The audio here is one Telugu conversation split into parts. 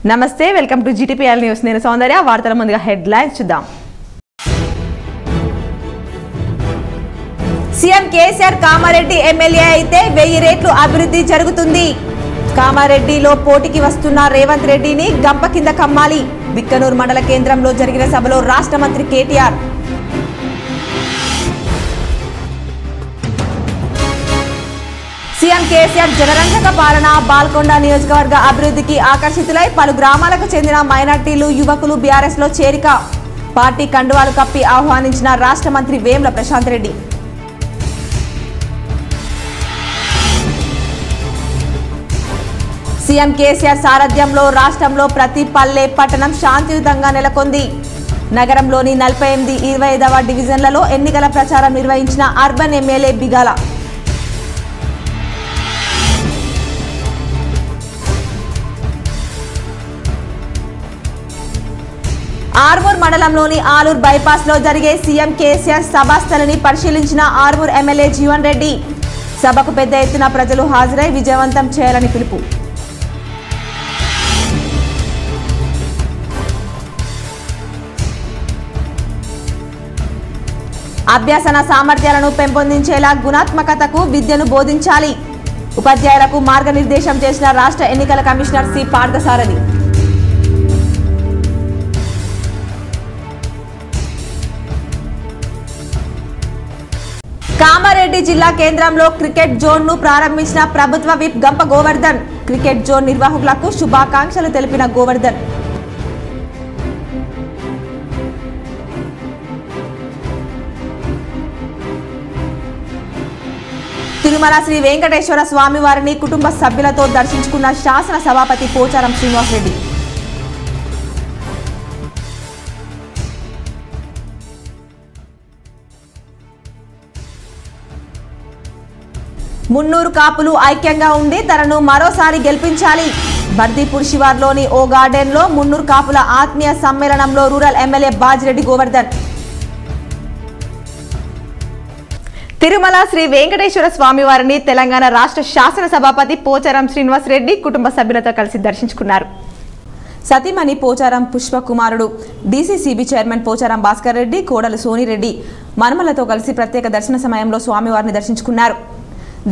నమస్తే వెల్కమ్ టు జీటీపీఎల్ న్యూస్ నేను సౌందర్య వార్తల ముందుగా హెడ్లైన్స్ చూద్దాం సీఎం కేసీఆర్ కామారెడ్డి ఎమ్మెల్యే అయితే 1000 రెట్లు అభివృద్ధి జరుగుతుంది కామారెడ్డిలో పోటీకి వస్తున్న రేవంత్ రెడ్డిని గంప కింద కమ్మాలి బిక్కనూరు మండల కేంద్రంలో జరిగిన సభలో రాష్ట్ర మంత్రి కేటీఆర్ సీఎం కేసీఆర్ జనరంజక పాలన బాల్కొండ నియోజకవర్గ అభివృద్ధికి ఆకర్షితులై పలు గ్రామాలకు చెందిన మైనార్టీలు యువకులు బీఆర్ఎస్ లో చేరిక పార్టీ కండువాలు కప్పి ఆహ్వానించిన రాష్ట్ర మంత్రి వేముల ప్రశాంత్ రెడ్డి సీఎం కేసీఆర్ సారథ్యంలో రాష్ట్రంలో ప్రతి పల్లె పట్టణం శాంతియుతంగా నెలకొంది నగరంలోని 48, 25వ డివిజన్లలో ఎన్నికల ప్రచారం నిర్వహించిన అర్బన్ ఎమ్మెల్యే బిగాల ఆర్మూర్ మండలంలోని ఆలూర్ బైపాస్ లో జరిగే సీఎం కేసీఆర్ సభాస్థలిని పరిశీలించిన ఆర్మూర్ ఎమ్మెల్యే జీవన్ రెడ్డి సభకు పెద్ద ఎత్తున ప్రజలు హాజరై విజయవంతం చేయాలని పిలుపు అభ్యసన సామర్థ్యాలను పెంపొందించేలా గుణాత్మకతకు విద్యను బోధించాలి ఉపాధ్యాయులకు మార్గనిర్దేశం చేసిన రాష్ట్ర ఎన్నికల కమిషనర్ సి పార్థసారథి కామారెడ్డి జిల్లా కేంద్రంలో క్రికెట్ జోన్ ను ప్రారంభించిన ప్రభుత్వ విప్ గంప గోవర్ధన్ క్రికెట్ జోన్ నిర్వాహకులకు శుభాకాంక్షలు తెలిపిన గోవర్ధన్ తిరుమల శ్రీ వెంకటేశ్వర స్వామి వారిని కుటుంబ సభ్యులతో దర్శించుకున్న శాసన సభాపతి పోచారం శ్రీనివాసరెడ్డి మున్నూరు కాపులు ఐక్యంగా ఉండి తనను మరోసారి గెలిపించాలి బర్దీపూర్ శివార్లోని ఓ గార్డెన్ లో మున్నూరు కాపుల ఆత్మీయ సమ్మేళనంలో రూరల్ ఎమ్మెల్యే బాజిరెడ్డి గోవర్ధన్ తిరుమల శ్రీ వెంకటేశ్వర స్వామి వారిని తెలంగాణ రాష్ట్ర శాసన సభాపతి పోచారం శ్రీనివాస్ రెడ్డి కుటుంబ సభ్యులతో కలిసి దర్శించుకున్నారు సతీమణి పోచారం పుష్పకుమారుడు డీసీసీబీ చైర్మన్ పోచారం భాస్కర్ రెడ్డి కోడలు సోనిరెడ్డి మనుమలతో కలిసి ప్రత్యేక దర్శన సమయంలో స్వామివారిని దర్శించుకున్నారు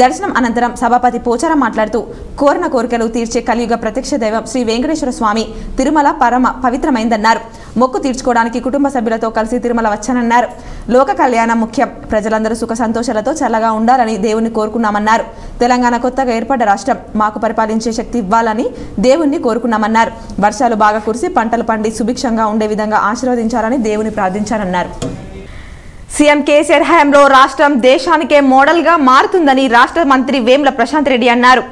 దర్శనం అనంతరం సభాపతి పోచారం మాట్లాడుతూ కోరిన కోరికలు తీర్చే కలియుగ ప్రత్యక్ష దైవం శ్రీ వెంకటేశ్వర స్వామి తిరుమల పరమ పవిత్రమైందన్నారు మొక్కు తీర్చుకోవడానికి కుటుంబ సభ్యులతో కలిసి తిరుమల వచ్చానన్నారు లోక కళ్యాణం ముఖ్యం ప్రజలందరూ సుఖ సంతోషాలతో చల్లగా ఉండాలని దేవుణ్ణి కోరుకున్నామన్నారు తెలంగాణ కొత్తగా ఏర్పడ్డ రాష్ట్రం మాకు పరిపాలించే శక్తి ఇవ్వాలని దేవుణ్ణి కోరుకున్నామన్నారు వర్షాలు బాగా కురిసి పంటలు పండి సుభిక్షంగా ఉండే విధంగా ఆశీర్వదించాలని దేవుని ప్రార్థించారన్నారు సీఎం కేసీఆర్ హయాంలో రాష్ట్రం దేశానికే మోడల్ గా మారుతుందని రాష్ట్ర మంత్రి వేముల ప్రశాంత్ రెడ్డి అన్నారు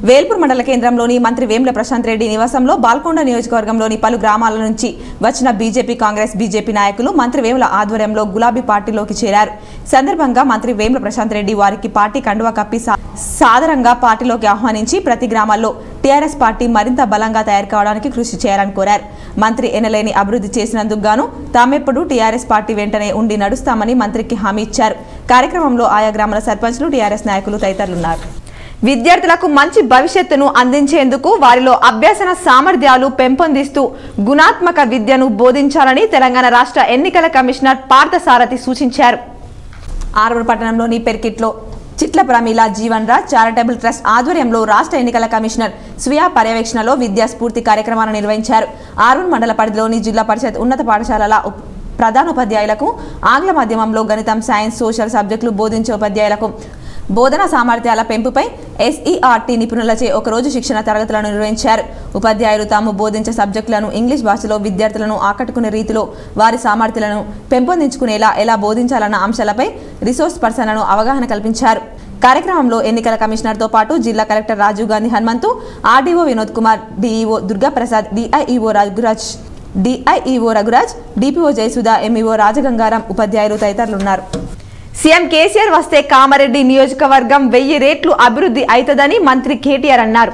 వేల్పూర్ మండల కేంద్రంలోని మంత్రి వేముల ప్రశాంత్ రెడ్డి నివాసంలో బాల్కొండ నియోజకవర్గంలోని పలు గ్రామాల నుంచి వచ్చిన బీజేపీ కాంగ్రెస్ బీజేపీ నాయకులు మంత్రి వేముల ఆధ్వర్యంలో గులాబీ పార్టీలోకి చేరారు సందర్భంగా మంత్రి వేముల ప్రశాంత్ రెడ్డి వారికి పార్టీ కండువా కప్పి సాదరంగా పార్టీలోకి ఆహ్వానించి ప్రతి గ్రామాల్లో టీఆర్ఎస్ పార్టీ మరింత బలంగా తయారు కావడానికి కృషి చేయాలని కోరారు మంత్రి ఎనలేని అభివృద్ధి చేసినందుకు గాను తామెప్పుడు టీఆర్ఎస్ పార్టీ వెంటనే ఉండి నడుస్తామని మంత్రికి హామీ ఇచ్చారు కార్యక్రమంలో ఆయా గ్రామాల సర్పంచ్లు టీఆర్ఎస్ నాయకులు తదితరులున్నారు విద్యార్థులకు మంచి భవిష్యత్తును అందించేందుకు వారిలో అభ్యసన సామర్థ్యాలు పెంపొందిస్తూ గుణాత్మక విద్యను బోధించాలని తెలంగాణ రాష్ట్ర ఎన్నికల కమిషనర్ పార్థసారథి సూచించారు ఆర్మూర్ పట్టణంలోని పెర్కిట్లో చిట్ల ప్రమీల జీవన్ రాజ్ చారిటబుల్ ట్రస్ట్ ఆధ్వర్యంలో రాష్ట్ర ఎన్నికల కమిషనర్ స్వీయ పర్యవేక్షణలో విద్యా స్ఫూర్తి కార్యక్రమాన్ని నిర్వహించారు ఆర్మూర్ మండల పరిధిలోని జిల్లా పరిషత్ ఉన్నత పాఠశాలల ప్రధానోపాధ్యాయులకు ఆంగ్ల మాధ్యమంలో గణితం సైన్స్ సోషల్ సబ్జెక్టులు బోధించే ఉపాధ్యాయులకు బోధనా సామర్థ్యాల పెంపుపై ఎస్ఈఆర్టీ నిపుణులచే ఒకరోజు శిక్షణ తరగతులను నిర్వహించారు ఉపాధ్యాయులు తాము బోధించే సబ్జెక్టులను ఇంగ్లీష్ భాషలో విద్యార్థులను ఆకట్టుకునే రీతిలో వారి సామర్థ్యాలను పెంపొందించుకునేలా ఎలా బోధించాలన్న అంశాలపై రిసోర్స్ పర్సన్లను అవగాహన కల్పించారు కార్యక్రమంలో ఎన్నికల కమిషనర్తో పాటు జిల్లా collector Rajiv Gandhi Hanumanthu RDO Vinod Kumar DEO Durgaprasad DIEO Raghuraj DPO Jayasudha MEO Rajagangaram ఉపాధ్యాయులు తదితరులున్నారు సీఎం కేసీఆర్ వస్తే కామారెడ్డి నియోజకవర్గం 1000 రెట్లు అభివృద్ధి అవుతుందని మంత్రి కేటీఆర్ అన్నారు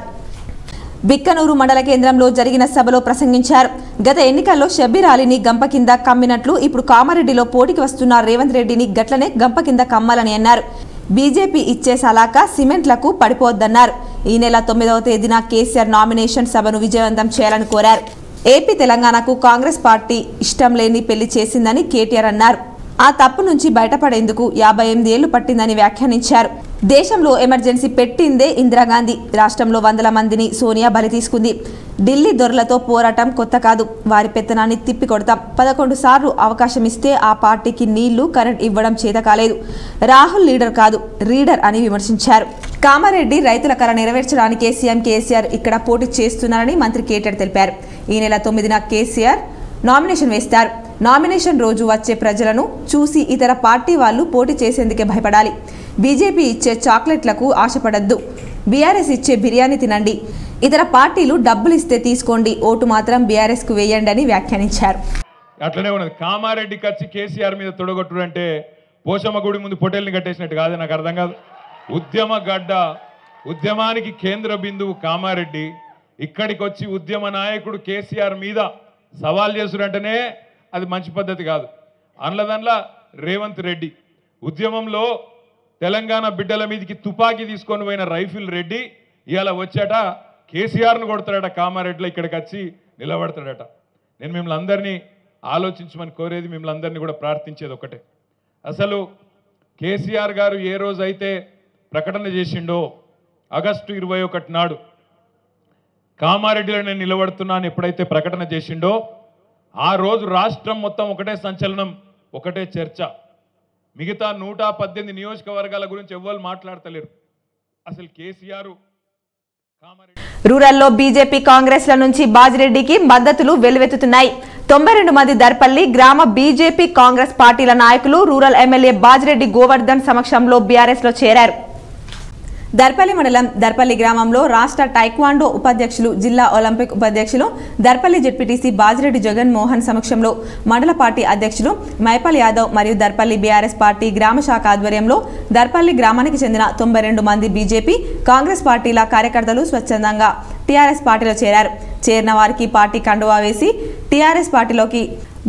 బిక్కనూరు మండల కేంద్రంలో జరిగిన సభలో ప్రసంగించారు గత ఎన్నికల్లో షబ్బీర్ అలీని గంప కింద కమ్మినట్లు ఇప్పుడు కామారెడ్డిలో పోటీకి వస్తున్న రేవంత్ రెడ్డిని గట్లనే గంప కింద కమ్మాలని అన్నారు బీజేపీ ఇచ్చే సలాకా సిమెంట్లకు పడిపోవద్దన్నారు ఈ నెల 9వ తేదీన కేసీఆర్ నామినేషన్ సభను విజయవంతం చేయాలని కోరారు. ఏపీ తెలంగాణకు కాంగ్రెస్ పార్టీ ఇష్టం లేని పెళ్లి చేసిందని కేటీఆర్ అన్నారు. ఆ తప్పు నుంచి బయటపడేందుకు 58 ఏళ్లు పట్టిందని వ్యాఖ్యానించారు. దేశంలో ఎమర్జెన్సీ పెట్టిందే ఇందిరాగాంధీ. రాష్ట్రంలో వందల మందిని సోనియా బలి తీసుకుంది. ఢిల్లీ దొరలతో పోరాటం కొత్త కాదు. వారి పెత్తనాన్ని తిప్పికొడతాం. 11 సార్లు అవకాశం ఇస్తే ఆ పార్టీకి నీళ్లు కరెంట్ ఇవ్వడం చేత కాలేదు. రాహుల్ లీడర్ కాదు రీడర్ అని విమర్శించారు. కామారెడ్డి రైతుల కల నెరవేర్చడానికి సీఎం కేసీఆర్ ఇక్కడ పోటీ చేస్తున్నారని మంత్రి కేటీఆర్ తెలిపారు. ఈ నెల 9న కేసీఆర్ నామినేషన్ వేస్తారు. నామినేషన్ రోజు వచ్చే ప్రజలను చూసి ఇతర పార్టీ వాళ్ళు పోటీ చేసేందుకే భయపడాలి. బీజేపీ ఇచ్చే చాక్లెట్లకు ఆశపడద్దు. బీఆర్ఎస్ ఇచ్చే బిర్యానీ తినండి. ఇతర పార్టీలు డబ్బులు ఇస్తే తీసుకోండి. ఓటు మాత్రం బీఆర్ఎస్ కు వేయండి అని వ్యాఖ్యానించారు. అట్లనే ఉన్నది. కామారెడ్డి ఖర్చు కేసీఆర్ మీద తొడగొట్టుడు అంటే పోషమ్మ గుడి ముందు పొటేల్ని కట్టేసినట్టు కాదు. నాకు అర్థం కాదు. ఉద్యమ గడ్డ, ఉద్యమానికి కేంద్ర బిందువు కామారెడ్డి. ఇక్కడికి వచ్చి ఉద్యమ నాయకుడు కేసీఆర్ మీద సవాల్ చేసుడంటేనే అది మంచి పద్ధతి కాదు. అందులో రేవంత్ రెడ్డి ఉద్యమంలో తెలంగాణ బిడ్డల మీదకి తుపాకీ తీసుకొని పోయిన రైఫిల్ రెడ్డి ఇవాళ వచ్చాట కేసీఆర్ను కొడతాడట. కామారెడ్డిలో ఇక్కడికి వచ్చి నిలబడతాడట. నేను మిమ్మల్ని అందరినీ ఆలోచించమని కోరేది, మిమ్మల్ని అందరినీ కూడా ప్రార్థించేది ఒకటే. అసలు కేసీఆర్ గారు ఏ రోజైతే ప్రకటన చేసిండో ఆగస్టు 21 నాడు కామారెడ్డిలో నేను నిలబడుతున్నాను ఎప్పుడైతే ప్రకటన చేసిండో ఆ రోజు రాష్ట్రం మొత్తం ఒకటే సంచలనం, ఒకటే చర్చ. మిగతా 118 నియోజకవర్గాల గురించి ఎవ్వరు మాట్లాడతలేరు. అసలు కేసీఆర్ రూరల్లో బీజేపీ కాంగ్రెస్ల నుంచి బాజిరెడ్డికి మద్దతులు వెల్లువెత్తుతున్నాయి. 92 మంది దర్పల్లి గ్రామ బీజేపీ కాంగ్రెస్ పార్టీల నాయకులు రూరల్ ఎమ్మెల్యే బాజిరెడ్డి గోవర్ధన్ సమక్షంలో బీఆర్ఎస్ లో చేరారు. దర్పల్లి మండలం దర్పల్లి గ్రామంలో రాష్ట్ర టైక్వాండో ఉపాధ్యక్షులు, జిల్లా ఒలింపిక్ ఉపాధ్యక్షులు దర్పల్లి జెడ్పీటీసీ బాజిరెడ్డి జగన్ మోహన్ సమక్షంలో మండల పార్టీ అధ్యక్షులు మైపాల్ యాదవ్ మరియు దర్పల్లి బీఆర్ఎస్ పార్టీ గ్రామ శాఖ ఆధ్వర్యంలో దర్పల్లి గ్రామానికి చెందిన 92 మంది బీజేపీ కాంగ్రెస్ పార్టీల కార్యకర్తలు స్వచ్ఛందంగా టీఆర్ఎస్ పార్టీలో చేరారు. చేరిన వారికి పార్టీ కండువా వేసి టీఆర్ఎస్ పార్టీలోకి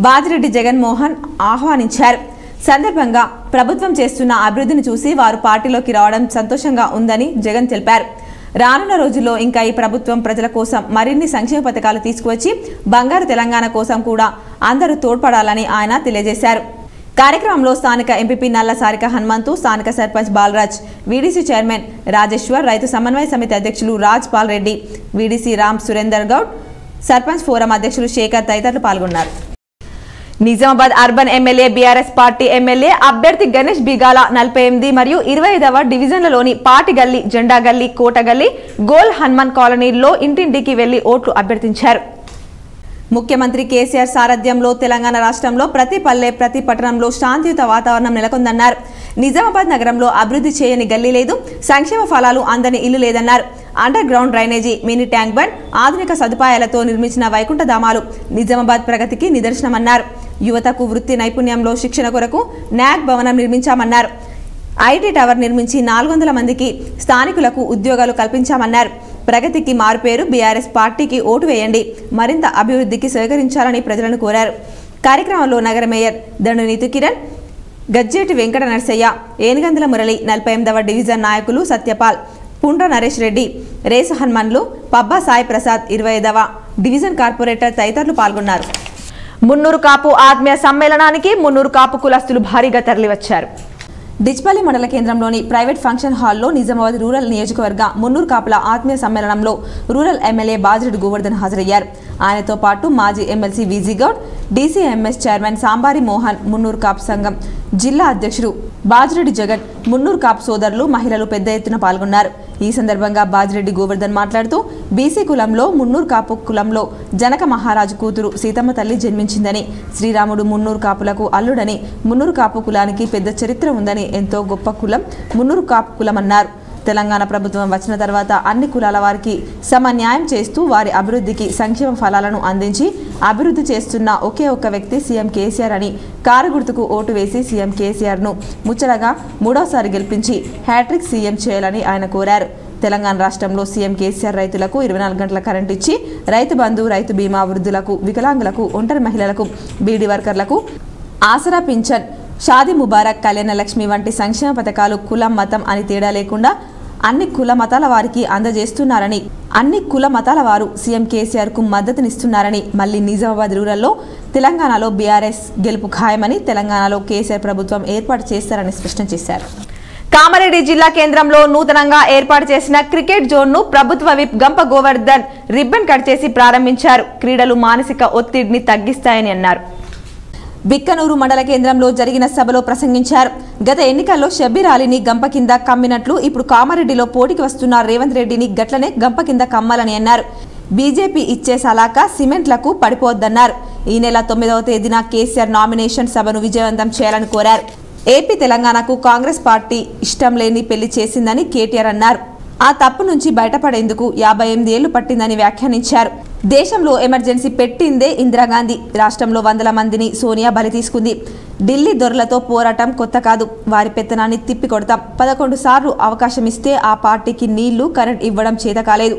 బాజిరెడ్డి జగన్ మోహన్ ఆహ్వానించారు. సందర్భంగా ప్రభుత్వం చేస్తున్న అభివృద్ధిని చూసి వారు పార్టీలోకి రావడం సంతోషంగా ఉందని జగన్ తెలిపారు. రానున్న రోజుల్లో ఇంకా ఈ ప్రభుత్వం ప్రజల కోసం మరిన్ని సంక్షేమ పథకాలు తీసుకువచ్చి బంగారు తెలంగాణ కోసం కూడా అందరూ తోడ్పడాలని ఆయన తెలియజేశారు. కార్యక్రమంలో స్థానిక ఎంపీపీ నల్ల సారిక హనుమంతు, స్థానిక సర్పంచ్ బాలరాజ్, వీడీసీ చైర్మన్ రాజేశ్వర్, రైతు సమన్వయ సమితి అధ్యక్షులు రాజ్ పాల్ రెడ్డి, వీడీసీ రామ్ సురేందర్ గౌడ్, సర్పంచ్ ఫోరం అధ్యక్షులు శేఖర్ తదితరులు పాల్గొన్నారు. Nizamabad urban MLA BRS party MLA అభ్యర్థి గణేష్ బిగాల 48 మరియు 25వ డివిజన్లలోని పాటి గల్లీ, జెండా గల్లీ, కోట గల్లీ, గోల్ హనుమాన్ కాలనీల్లో ఇంటింటికి వెళ్లి ఓట్లు అభ్యర్థించారు. ముఖ్యమంత్రి కేసీఆర్ సారథ్యంలో తెలంగాణ రాష్ట్రంలో ప్రతి పల్లె, ప్రతి పట్టణంలో శాంతియుత వాతావరణం నెలకొందన్నారు. నిజామాబాద్ నగరంలో అభివృద్ధి చేయని గల్లీ లేదు, సంక్షేమ ఫలాలు అందని ఇల్లు లేదన్నారు. Under ground drainage, mini tank bund, ఆధునిక సదుపాయాలతో నిర్మించిన వైకుంఠధామాలు నిజామాబాద్ ప్రగతికి నిదర్శనమన్నారు. యువతకు వృత్తి నైపుణ్యంలో శిక్షణ కొరకు న్యాక్ భవనం నిర్మించామన్నారు. ఐటీ టవర్ నిర్మించి 400 మందికి స్థానికులకు ఉద్యోగాలు కల్పించామన్నారు. ప్రగతికి మారుపేరు బీఆర్ఎస్ పార్టీకి ఓటు వేయండి, మరింత అభివృద్ధికి సహకరించాలని ప్రజలను కోరారు. కార్యక్రమంలో నగర మేయర్ దండు నీతు కిరణ్, గజ్జేటి వెంకట నరసయ్య, ఏనుగందుల మురళి, 48వ డివిజన్ నాయకులు Satyapal, Pundra Naresh Reddy, race హనుమన్లు, Pabba Sai Prasad, 25వ division corporator తదితరులు పాల్గొన్నారు. మున్నూరు కాపు ఆత్మీయ సమ్మేళనానికి మున్నూరు కాపు కులస్తులు భారీగా తరలివచ్చారు. డిచ్పల్లి మండల కేంద్రంలోని ప్రైవేట్ ఫంక్షన్ హాల్లో నిజామాబాద్ రూరల్ నియోజకవర్గ మున్నూరు కాపుల ఆత్మీయ సమ్మేళనంలో రూరల్ ఎమ్మెల్యే బాజిరెడ్డి గోవర్ధన్ హాజరయ్యారు. ఆయనతో పాటు మాజీ MLC V G Goud, DCMS chairman Sambari Mohan, Munnuru Kapu సంఘం జిల్లా అధ్యక్షుడు బాజిరెడ్డి జగన్, మున్నూరు కాపు సోదరులు, మహిళలు పెద్ద ఎత్తున పాల్గొన్నారు. ఈ సందర్భంగా బాజిరెడ్డి గోవర్ధన్ మాట్లాడుతూ బీసీ కులంలో మున్నూరు కాపు కులంలో జనక మహారాజు కూతురు సీతమ్మ తల్లి జన్మించిందని, శ్రీరాముడు మున్నూరు కాపులకు అల్లుడని, మున్నూరు కాపు కులానికి పెద్ద చరిత్ర ఉందని, ఎంతో గొప్ప కులం మున్నూరు కాపు కులమన్నారు. తెలంగాణ ప్రభుత్వం వచ్చిన తర్వాత అన్ని కులాల వారికి సమన్యాయం చేస్తూ వారి అభివృద్ధికి సంక్షేమ ఫలాలను అందించి అభివృద్ధి చేస్తున్న ఒకే ఒక్క వ్యక్తి సీఎం కేసీఆర్ అని, కారు గుర్తుకు ఓటు వేసి సీఎం కేసీఆర్ను ముచ్చటగా 3వసారి గెలిపించి హ్యాట్రిక్ సీఎం చేయాలని ఆయన కోరారు. తెలంగాణ రాష్ట్రంలో సీఎం కేసీఆర్ రైతులకు 24 గంటల కరెంట్ ఇచ్చి రైతు బంధు, రైతు బీమా, వృద్ధులకు, వికలాంగులకు, ఒంటరి మహిళలకు, బీడీ వర్కర్లకు ఆసరా పింఛన్, షాదీ ముబారక్, కళ్యాణ లక్ష్మి వంటి సంక్షేమ పథకాలు కులం, మతం అని తేడా లేకుండా అన్ని కుల మతాల వారికి అందజేస్తున్నారని, అన్ని కుల మతాల వారు సీఎం కేసీఆర్ కు మద్దతునిస్తున్నారని, మళ్లీ నిజామాబాద్ రూరల్లో తెలంగాణలో బీఆర్ఎస్ గెలుపు ఖాయమని, తెలంగాణలో కేసీఆర్ ప్రభుత్వం ఏర్పాటు చేస్తారని స్పష్టం చేశారు. కామారెడ్డి జిల్లా కేంద్రంలో నూతనంగా ఏర్పాటు చేసిన క్రికెట్ జోన్ ను ప్రభుత్వ విప్ గంప గోవర్ధన్ రిబ్బన్ కట్ చేసి ప్రారంభించారు. క్రీడలు మానసిక ఒత్తిడిని తగ్గిస్తాయని అన్నారు. బిక్కనూరు మండల కేంద్రంలో జరిగిన సభలో ప్రసంగించారు. గత ఎన్నికల్లో షబ్బీర్ అలీని గంప కింద కమ్మినట్లు ఇప్పుడు కామారెడ్డిలో పోటీకి వస్తున్న రేవంత్ రెడ్డిని గట్లనే గంప కింద కమ్మాలని అన్నారు. బీజేపీ ఇచ్చే సలాకా సిమెంట్లకు పడిపోవద్దన్నారు. ఈ నెల 9వ తేదీన కేసీఆర్ నామినేషన్ సభను విజయవంతం చేయాలని కోరారు. ఏపీ తెలంగాణకు కాంగ్రెస్ పార్టీ ఇష్టం లేని పెళ్లి చేసిందని కేటీఆర్ అన్నారు. ఆ తప్పు నుంచి బయటపడేందుకు 58 ఏళ్లు పట్టిందని వ్యాఖ్యానించారు. దేశంలో ఎమర్జెన్సీ పెట్టిందే ఇందిరాగాంధీ. రాష్ట్రంలో వందల మందిని సోనియా బలి తీసుకుంది. ఢిల్లీ దొరలతో పోరాటం కొత్త కాదు. వారి పెత్తనాన్ని తిప్పి కొడతాం. 11 సార్లు అవకాశం ఇస్తే ఆ పార్టీకి నీళ్లు కరెంట్ ఇవ్వడం చేత కాలేదు.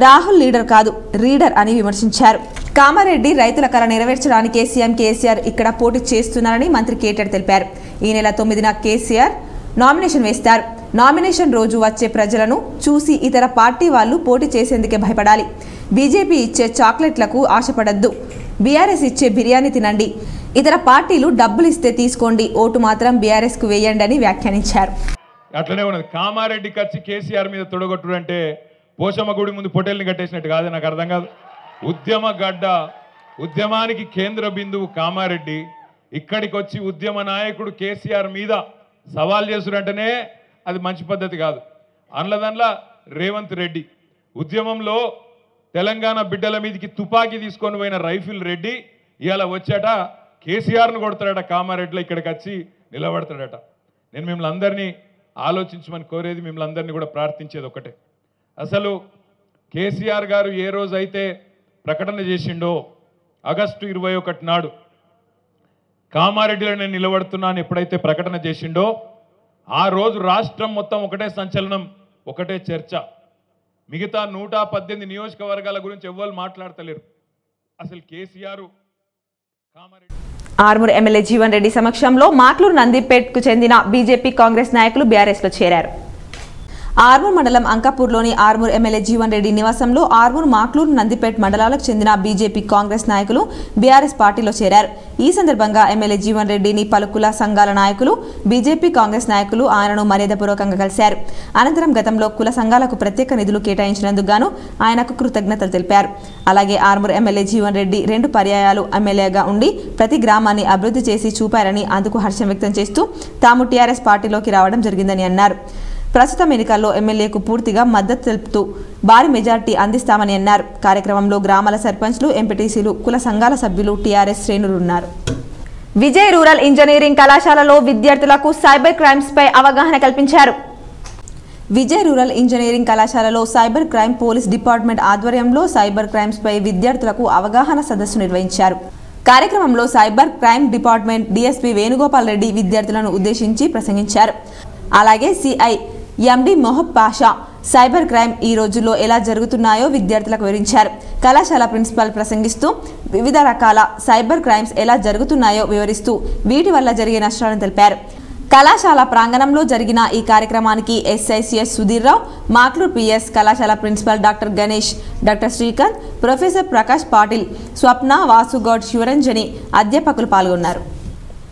రాహుల్ లీడర్ కాదు, రీడర్ అని విమర్శించారు. కామారెడ్డి రైతుల కల నెరవేర్చడానికే సీఎం కేసీఆర్ ఇక్కడ పోటీ చేస్తున్నారని మంత్రి కేటీఆర్ తెలిపారు. ఈ నెల 9న కేసీఆర్ నామినేషన్ వేస్తారు. నామినేషన్ రోజు వచ్చే ప్రజలను చూసి ఇతర పార్టీ వాళ్ళు పోటీ చేసేందుకే భయపడాలి. బీజేపీ ఇచ్చే చాక్లెట్లకు ఆశపడద్దు. బీఆర్ఎస్ ఇచ్చే బిర్యానీ తినండి. ఇతర పార్టీలు డబ్బులు ఇస్తే తీసుకోండి, ఓటు మాత్రం బీఆర్ఎస్ కు వేయండి అని వ్యాఖ్యానించారు. అట్లనే ఉన్నది. కామారెడ్డి ఖర్చు కేసీఆర్ మీద తొడగొట్టుడు అంటే పోషమ్మ గుడి ముందు పొటేల్ని కట్టేసినట్టు కాదు. నాకు అర్థం కాదు. ఉద్యమ గడ్డ, ఉద్యమానికి కేంద్ర బిందువు కామారెడ్డి. ఇక్కడికి వచ్చి ఉద్యమ నాయకుడు కేసీఆర్ మీద సవాల్ చేసుడంటేనే అది మంచి పద్ధతి కాదు. అందులో రేవంత్ రెడ్డి ఉద్యమంలో తెలంగాణ బిడ్డల మీదకి తుపాకీ తీసుకొని పోయిన రైఫిల్ రెడ్డి ఇవాళ వచ్చాట కేసీఆర్ను కొడతాడట. కామారెడ్డిలో ఇక్కడికి వచ్చి నిలబడతాడట. నేను మిమ్మల్ని అందరినీ ఆలోచించమని కోరేది, మిమ్మల్ని అందరినీ కూడా ప్రార్థించేది ఒకటే. అసలు కేసీఆర్ గారు ఏ రోజైతే ప్రకటన చేసిండో ఆగస్టు 21 నాడు కామారెడ్డిలో నేను నిలబడుతున్నాను ఎప్పుడైతే ప్రకటన చేసిండో ఆ రోజు రాష్ట్రం మొత్తం ఒకటే సంచలనం, ఒకటే చర్చ. మిగతా 118 నియోజకవర్గాల గురించి ఎవ్వరు మాట్లాడతలేరు. అసలు కేసీఆర్ ఆర్మూర్ ఎమ్మెల్యే జీవన్ రెడ్డి సమక్షంలో మాక్లూరు నందిపేట్కు చెందిన బీజేపీ కాంగ్రెస్ నాయకులు బీఆర్ఎస్ లో చేరారు. ఆర్మూర్ మండలం అంకాపూర్లోని ఆర్మూర్ ఎమ్మెల్యే జీవన్ రెడ్డి నివాసంలో ఆర్మూర్, మాక్లూరు, నందిపేట్ మండలాలకు చెందిన బీజేపీ కాంగ్రెస్ నాయకులు బీఆర్ఎస్ పార్టీలో చేరారు. ఈ సందర్భంగా ఎమ్మెల్యే జీవన్ రెడ్డిని పలు కుల సంఘాల నాయకులు, బీజేపీ కాంగ్రెస్ నాయకులు ఆయనను మర్యాదపూర్వకంగా కలిశారు. అనంతరం గతంలో కుల సంఘాలకు ప్రత్యేక నిధులు కేటాయించినందుకు గాను ఆయనకు కృతజ్ఞతలు తెలిపారు. అలాగే ఆర్మూర్ ఎమ్మెల్యే జీవన్ రెడ్డి 2 పర్యాయాలు ఎమ్మెల్యేగా ఉండి ప్రతి గ్రామాన్ని అభివృద్ధి చేసి చూపారని, అందుకు హర్షం వ్యక్తం చేస్తూ తాము టీఆర్ఎస్ పార్టీలోకి రావడం జరిగిందని అన్నారు. ప్రస్తుతం ఎన్నికల్లో ఎమ్మెల్యేకు పూర్తిగా మద్దతు తెలుపుతూ భారీ మెజార్టీ అందిస్తామని అన్నారు. కార్యక్రమంలో గ్రామాల సర్పంచ్లు, ఎంపీటీసీలు, కుల సంఘాల సభ్యులు, టీఆర్ఎస్ శ్రేణులు ఉన్నారు. విజయ్ రూరల్ ఇంజనీరింగ్ కళాశాలలో విద్యార్థులకు సైబర్ క్రైమ్స్ పై అవగాహన కల్పించారు. విజయ్ రూరల్ ఇంజనీరింగ్ కళాశాలలో సైబర్ క్రైమ్ పోలీస్ డిపార్ట్మెంట్ ఆధ్వర్యంలో సైబర్ క్రైమ్స్ పై విద్యార్థులకు అవగాహన సదస్సు నిర్వహించారు. కార్యక్రమంలో cyber crime department DSP Venugopal Reddy విద్యార్థులను ఉద్దేశించి ప్రసంగించారు. అలాగే సిఐ ఎండి మొహబ్ పాషా సైబర్ క్రైమ్ ఈ రోజుల్లో ఎలా జరుగుతున్నాయో విద్యార్థులకు వివరించారు. కళాశాల ప్రిన్సిపల్ ప్రసంగిస్తూ వివిధ రకాల సైబర్ క్రైమ్స్ ఎలా జరుగుతున్నాయో వివరిస్తూ వీటి వల్ల జరిగే నష్టాలను తెలిపారు. కళాశాల ప్రాంగణంలో జరిగిన ఈ కార్యక్రమానికి ఎస్ఐసిఎస్ సుధీర్రావు, మాక్లూర్ పిఎస్ కళాశాల principal doctor Ganesh, doctor Srikanth, professor Prakash Patil, Swapna, Vasugoud, Sivaranjani అధ్యాపకులు పాల్గొన్నారు.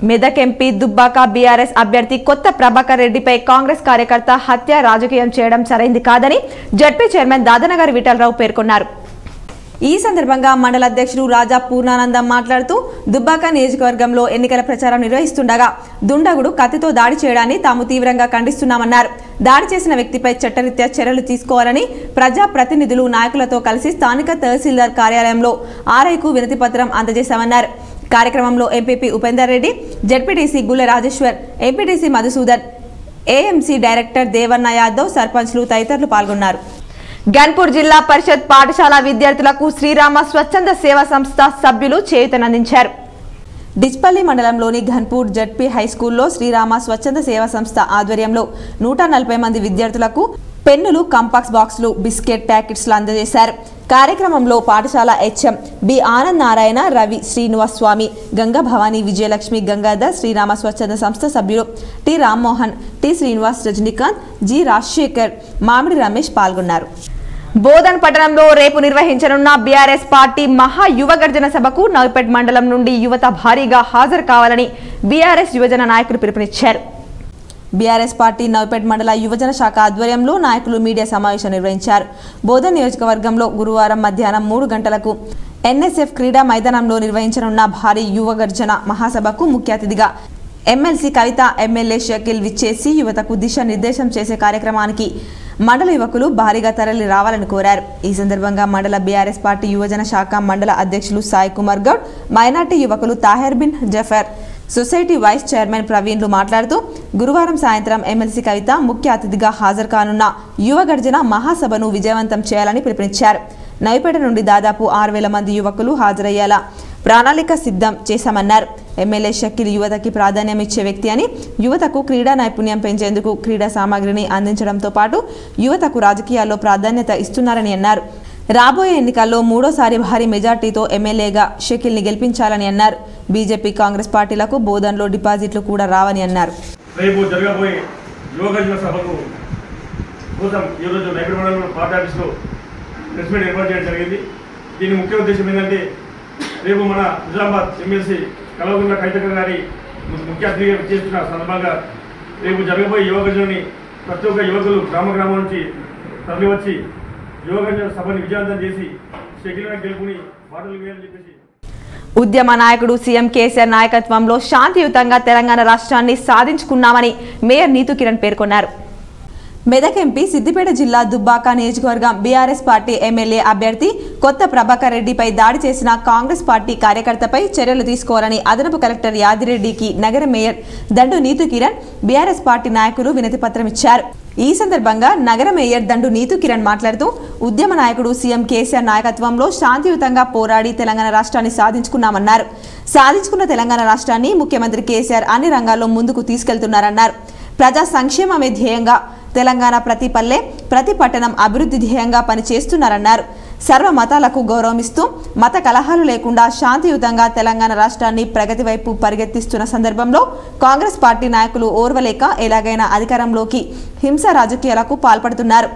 మెదక్ ఎంపీ దుబ్బాక బీఆర్ఎస్ అభ్యర్థి కొత్త ప్రభాకర్ రెడ్డిపై కాంగ్రెస్ కార్యకర్త హత్య రాజకీయం చేయడం సరైంది కాదని జడ్పీ చైర్మన్ దాదనగర్ విఠలరావు పేర్కొన్నారు. ఈ సందర్భంగా మండల అధ్యక్షుడు రాజా పూర్ణానందం మాట్లాడుతూ దుబ్బాక నియోజకవర్గంలో ఎన్నికల ప్రచారం నిర్వహిస్తుండగా దుండగుడు కత్తితో దాడి చేయడాన్ని తాము తీవ్రంగా ఖండిస్తున్నామన్నారు. దాడి చేసిన వ్యక్తిపై చట్టరీత్యా చర్యలు తీసుకోవాలని ప్రజా ప్రతినిధులు నాయకులతో కలిసి స్థానిక తహసీల్దార్ కార్యాలయంలో ఆర్ఐకు వినతి పత్రం అందజేశామన్నారు. కార్యక్రమంలో ఎంపీపీ ఉపేందర్ రెడ్డి, జడ్పీటీసీ గుల్ల Rajeshwar, MPTC Madhusudan, AMC director Devanna Yadav, సర్పంచ్లు తదితరులు పాల్గొన్నారు. గన్పూర్ జిల్లా పరిషత్ పాఠశాల విద్యార్థులకు శ్రీరామ స్వచ్ఛంద సేవా సంస్థ సభ్యులు చేయూతనందించారు. డిచ్పల్లి మండలంలోని ఘన్పూర్ జడ్పీ హైస్కూల్లో శ్రీరామ స్వచ్ఛంద సేవా సంస్థ ఆధ్వర్యంలో 140 మంది విద్యార్థులకు పెన్నులు, కంపాక్స్ బాక్సులు, బిస్కెట్ ప్యాకెట్స్లు అందజేశారు. కార్యక్రమంలో పాఠశాల హెచ్ఎం బి ఆనంద్ నారాయణ, రవి, శ్రీనివాస్ స్వామి, గంగా భవానీ, విజయలక్ష్మి, గంగాధర్, శ్రీరామ స్వచ్ఛంద సంస్థ సభ్యులు T Rammohan, T Srinivas, Rajinikanth, G Rajasekhar, మామిడి రమేష్ పాల్గొన్నారు. బోధన్ పట్టణంలో రేపు నిర్వహించనున్న బీఆర్ఎస్ పార్టీ మహా యువ గర్జన సభకు నౌపేట్ మండలం నుండి యువత భారీగా హాజరు కావాలని బీఆర్ఎస్ యువజన నాయకులు పిలుపునిచ్చారు. బీఆర్ఎస్ పార్టీ నౌపేట్ మండల యువజన శాఖ ఆధ్వర్యంలో నాయకులు మీడియా సమావేశం నిర్వహించారు. బోధన్ నియోజకవర్గంలో గురువారం మధ్యాహ్నం 3 గంటలకు ఎన్ఎస్ఎఫ్ క్రీడా మైదానంలో నిర్వహించనున్న భారీ యువ గర్జన మహాసభకు ముఖ్య అతిథిగా ఎమ్మెల్సీ కవిత, ఎమ్మెల్యే షకీల్ విచ్చేసి యువతకు దిశ నిర్దేశం చేసే కార్యక్రమానికి మండల యువకులు భారీగా తరలి రావాలని కోరారు. ఈ సందర్భంగా మండల బీఆర్ఎస్ పార్టీ యువజన శాఖ మండల అధ్యక్షులు సాయి కుమార్ గౌడ్, మైనార్టీ యువకులు Taher bin Jafar, society vice chairman ప్రవీణ్లు మాట్లాడుతూ గురువారం సాయంత్రం ఎమ్మెల్సీ కవిత ముఖ్య అతిథిగా హాజరు కానున్న యువ గర్జన మహాసభను విజయవంతం చేయాలని పిలుపునిచ్చారు. నవిపేట నుండి దాదాపు 6,000 మంది యువకులు హాజరయ్యేలా ప్రణాళిక సిద్ధం చేశామన్నారు. ఎమ్మెల్యే షకీల్ యువతకి ప్రాధాన్యం ఇచ్చే వ్యక్తి అని, యువతకు క్రీడా నైపుణ్యం పెంచేందుకు క్రీడా సామాగ్రిని అందించడంతో పాటు యువతకు రాజకీయాల్లో ప్రాధాన్యత ఇస్తున్నారని అన్నారు. రాబోయే ఎన్నికల్లో 3వ భారీ మెజార్టీతో ఎమ్మెల్యేగా షకీల్ని గెలిపించాలని అన్నారు. బీజేపీ, కాంగ్రెస్ పార్టీలకు బోధన్లో డిపాజిట్లు కూడా రావని అన్నారు. రేపు జరగబోయే యువ గర్జన సభకు కోసం ఈరోజు నైపుణ్య మండలంలో పార్టీ ఆఫీస్లో ప్రెస్ మీట్ ఏర్పాటు చేయడం జరిగింది. దీని ముఖ్య ఉద్దేశం ఏంటంటే రేపు మన నిజామాబాద్ ఎమ్మెల్సీ కల్వకుంట్ల కవిత గారి ముఖ్య అతిథిగా చేస్తున్న సందర్భంగా రేపు జరగబోయే యువ గర్జనని ప్రతి ఒక్క యువకులు గ్రామం నుంచి తరలివచ్చి యువ గర్జన సభని విజయవంతం చేసి షకీల్ గెలుపుని బాటలు వేయాలని చెప్పేసి ఉద్యమ నాయకుడు సీఎం కేసీఆర్ నాయకత్వంలో శాంతియుతంగా తెలంగాణ రాష్ట్రాన్ని సాధించుకున్నామని మేయర్ నీతు కిరణ్ పేర్కొన్నారు. మెదక్ ఎంపీ సిద్దిపేట జిల్లా దుబ్బాక నియోజకవర్గం బీఆర్ఎస్ పార్టీ ఎమ్మెల్యే అభ్యర్థి కొత్త ప్రభాకర్ రెడ్డిపై దాడి చేసిన కాంగ్రెస్ పార్టీ కార్యకర్తపై చర్యలు తీసుకోవాలని అదనపు కలెక్టర్ యాదిరెడ్డికి నగర మేయర్ దండు నీతు కిరణ్, బీఆర్ఎస్ పార్టీ నాయకులు వినతి పత్రం ఇచ్చారు. ఈ సందర్భంగా నగర మేయర్ దండు నీతు కిరణ్ మాట్లాడుతూ ఉద్యమ నాయకుడు సీఎం కేసీఆర్ నాయకత్వంలో శాంతియుతంగా పోరాడి తెలంగాణ రాష్ట్రాన్ని సాధించుకున్నామన్నారు. సాధించుకున్న తెలంగాణ రాష్ట్రాన్ని ముఖ్యమంత్రి కేసీఆర్ అన్ని రంగాల్లో ముందుకు తీసుకెళ్తున్నారన్నారు. ప్రజా సంక్షేమమే ధ్యేయంగా తెలంగాణ ప్రతి పల్లె, ప్రతి పట్టణం అభివృద్ధి ధ్యేయంగా పనిచేస్తున్నారన్నారు. సర్వ మతాలకు గౌరవమిస్తూ మత కలహాలు లేకుండా శాంతియుతంగా తెలంగాణ రాష్ట్రాన్ని ప్రగతి వైపు పరిగెత్తిస్తున్న సందర్భంలో కాంగ్రెస్ పార్టీ నాయకులు ఓర్వలేక ఎలాగైనా అధికారంలోకి హింస రాజకీయాలకు పాల్పడుతున్నారు.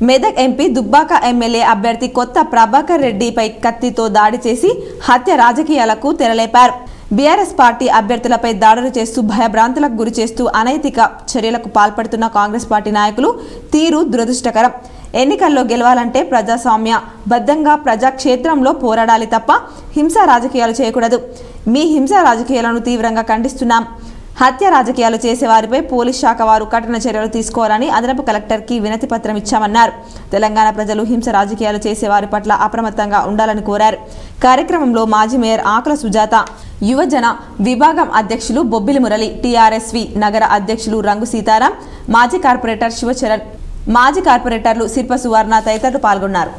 మెదక్ ఎంపీ దుబ్బాక ఎమ్మెల్యే అభ్యర్థి కొత్త ప్రభాకర్ రెడ్డిపై కత్తితో దాడి చేసి హత్య రాజకీయాలకు తెరలేపారు. బీఆర్ఎస్ పార్టీ అభ్యర్థులపై దాడులు చేస్తూ భయభ్రాంతులకు గురి చేస్తూ అనైతిక చర్యలకు పాల్పడుతున్న కాంగ్రెస్ పార్టీ నాయకులు తీరు దురదృష్టకరం. ఎన్నికల్లో గెలవాలంటే ప్రజాస్వామ్య బద్ధంగా ప్రజాక్షేత్రంలో పోరాడాలి తప్ప హింసా రాజకీయాలు చేయకూడదు. మీ హింసా రాజకీయాలను తీవ్రంగా ఖండిస్తున్నాం. హత్య రాజకీయాలు చేసేవారిపై పోలీస్ శాఖ వారు కఠిన చర్యలు తీసుకోవాలని అదనపు కలెక్టర్కి వినతి పత్రం ఇచ్చామన్నారు. తెలంగాణ ప్రజలు హింస రాజకీయాలు చేసేవారి పట్ల అప్రమత్తంగా ఉండాలని కోరారు. కార్యక్రమంలో మాజీ మేయర్ ఆకుల సుజాత, యువజన విభాగం అధ్యక్షులు బొబ్బిలి మురళి, టీఆర్ఎస్వి నగర అధ్యక్షులు రంగు సీతారాం, మాజీ కార్పొరేటర్ శివచరణ్, మాజీ కార్పొరేటర్లు శిల్ప సువర్ణ తదితరులు పాల్గొన్నారు.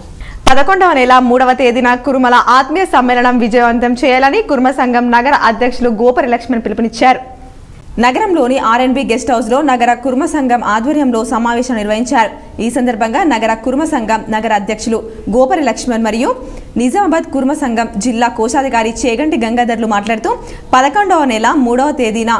11వ నెల 3వ తేదీన కురుమల ఆత్మీయ సమ్మేళనం విజయవంతం చేయాలని కుర్మ సంఘం నగర అధ్యక్షులు గోపరి లక్ష్మణ్ పిలుపునిచ్చారు. నగరంలోని ఆర్ఎన్బి గెస్ట్ హౌస్ లో నగర కుర్మ సంఘం ఆధ్వర్యంలో సమావేశం నిర్వహించారు. ఈ సందర్భంగా నగర కుర్మ సంఘం నగర అధ్యక్షులు గోపరి లక్ష్మణ్ మరియు నిజామాబాద్ కుర్మ సంఘం జిల్లా కోశాధికారి చేగంటి గంగాధర్లు మాట్లాడుతూ 11వ నెల 3వ తేదీన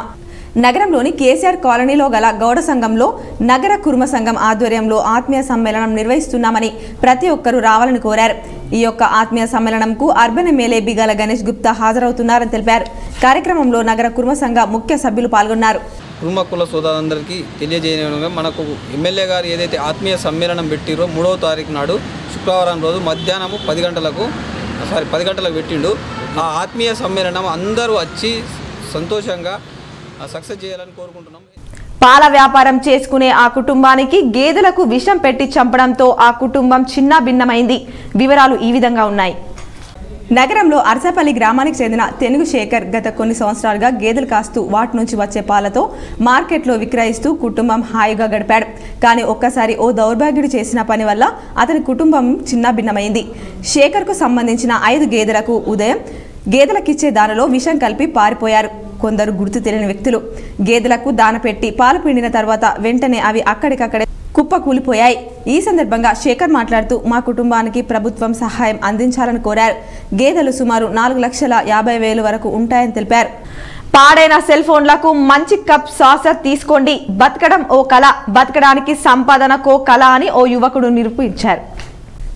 నగరంలోని కేసీఆర్ కాలనీలో గల గౌడ సంఘంలో నగర కుర్మ సంఘం ఆధ్వర్యంలో ఆత్మీయ సమ్మేళనం నిర్వహిస్తున్నామని ప్రతి ఒక్కరూ రావాలని కోరారు. ఈ యొక్క ఆత్మీయ సమ్మేళనంకు అర్బన్ ఎమ్మెల్యే బిగాల గణేష్ గుప్తా హాజరవుతున్నారని తెలిపారు. కార్యక్రమంలో నగర కుర్మ సంఘ ముఖ్య సభ్యులు పాల్గొన్నారు. కుర్మ కుల సోదరులందరికీ తెలియజేయడం మనకు ఎమ్మెల్యే గారు ఏదైతే ఆత్మీయ సమ్మేళనం పెట్టిరో 3వ తారీఖు నాడు శుక్రవారం రోజు మధ్యాహ్నం 10 గంటలకు పెట్టిండు. ఆ ఆత్మీయ సమ్మేళనం అందరూ వచ్చి సంతోషంగా సక్సెస్ చేయాలని కోరుకుంటున్నాం. పాల వ్యాపారం చేసుకునే ఆ కుటుంబానికి గేదెలకు విషం పెట్టి చంపడంతో ఆ కుటుంబం చిన్న భిన్నమైంది. వివరాలు ఈ విధంగా ఉన్నాయి. నగరంలో అర్సపల్లి గ్రామానికి చెందిన తెనుగు శేఖర్ గత కొన్ని సంవత్సరాలుగా గేదెలు కాస్తూ వాటి నుంచి వచ్చే పాలతో మార్కెట్లో విక్రయిస్తూ కుటుంబం హాయిగా గడిపాడు. కానీ ఒక్కసారి ఓ దౌర్భాగ్యుడు చేసిన పని వల్ల అతని కుటుంబం చిన్న భిన్నమైంది. శేఖర్కు సంబంధించిన 5 గేదెలకు ఉదయం గేదెలకిచ్చే దానిలో విషం కలిపి పారిపోయారు కొందరు గుర్తు తెలియని వ్యక్తులు. గేదెలకు దాన పెట్టి పాలు పిండిన తర్వాత వెంటనే అవి అక్కడికక్కడే కుప్పకూలిపోయాయి. ఈ సందర్భంగా శేఖర్ మాట్లాడుతూ మా కుటుంబానికి ప్రభుత్వం సహాయం అందించాలని కోరారు. గేదెలు సుమారు 4,50,000 వరకు ఉంటాయని తెలిపారు. పాడైన సెల్ ఫోన్లకు మంచి కప్ సాసర్ తీసుకోండి, బతకడం ఓ కళ, బతకడానికి సంపాదనకో కళ అని ఓ యువకుడు నిరూపించారు.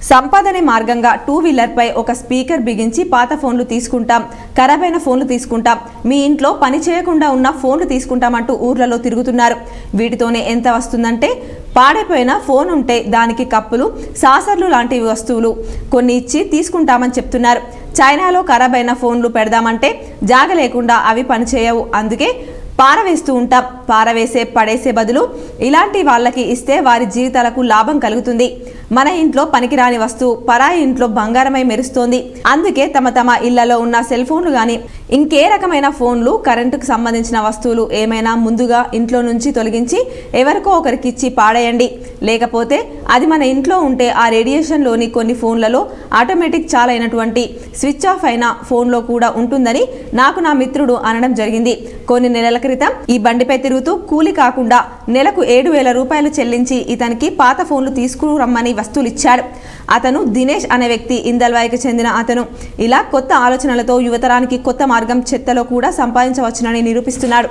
సంపాదనే మార్గంగా 2 వీలర్ పై ఒక స్పీకర్ బిగించి పాత ఫోన్లు తీసుకుంటాం, ఖరాబైన ఫోన్లు తీసుకుంటాం, మీ ఇంట్లో పని చేయకుండా ఉన్న ఫోన్లు తీసుకుంటామంటూ ఊర్లలో తిరుగుతున్నారు. వీటితోనే ఎంత వస్తుందంటే పాడైపోయిన ఫోన్ ఉంటే దానికి కప్పులు, సాసర్లు లాంటి వస్తువులు కొన్ని ఇచ్చి తీసుకుంటామని చెప్తున్నారు. చైనాలో ఖరాబైన ఫోన్లు పెడదామంటే జాగ లేకుండా అవి పనిచేయవు, అందుకే పారవేస్తూ ఉంటాం. పారవేసే పడేసే బదులు ఇలాంటి వాళ్ళకి ఇస్తే వారి జీవితాలకు లాభం కలుగుతుంది. మన ఇంట్లో పనికిరాని వస్తువు పరాయి ఇంట్లో బంగారమై మెరుస్తోంది. అందుకే తమ తమ ఇళ్లలో ఉన్న సెల్ ఫోన్లు కానీ ఇంకే రకమైన ఫోన్లు, కరెంటుకు సంబంధించిన వస్తువులు ఏమైనా ముందుగా ఇంట్లో నుంచి తొలగించి ఎవరికో ఒకరికి ఇచ్చి పాడేయండి. లేకపోతే అది మన ఇంట్లో ఉంటే ఆ రేడియేషన్లోని కొన్ని ఫోన్లలో ఆటోమేటిక్ చాలైనటువంటి స్విచ్ ఆఫ్ అయిన ఫోన్లో కూడా ఉంటుందని నాకు నా మిత్రుడు అనడం జరిగింది. కొన్ని నెలల క్రితం ఈ బండిపై తిరుగుతూ కూలి కాకుండా నెలకు 7,000 రూపాయలు చెల్లించి ఇతనికి పాత ఫోన్లు తీసుకురమ్మని వస్తువులు ఇచ్చాడు. అతను దినేష్ అనే వ్యక్తి, ఇందల్వాయికి చెందిన అతను. ఇలా కొత్త ఆలోచనలతో యువతరానికి కొత్త మార్గం చెత్తలో కూడా సంపాదించవచ్చునని నిరూపిస్తున్నాడు.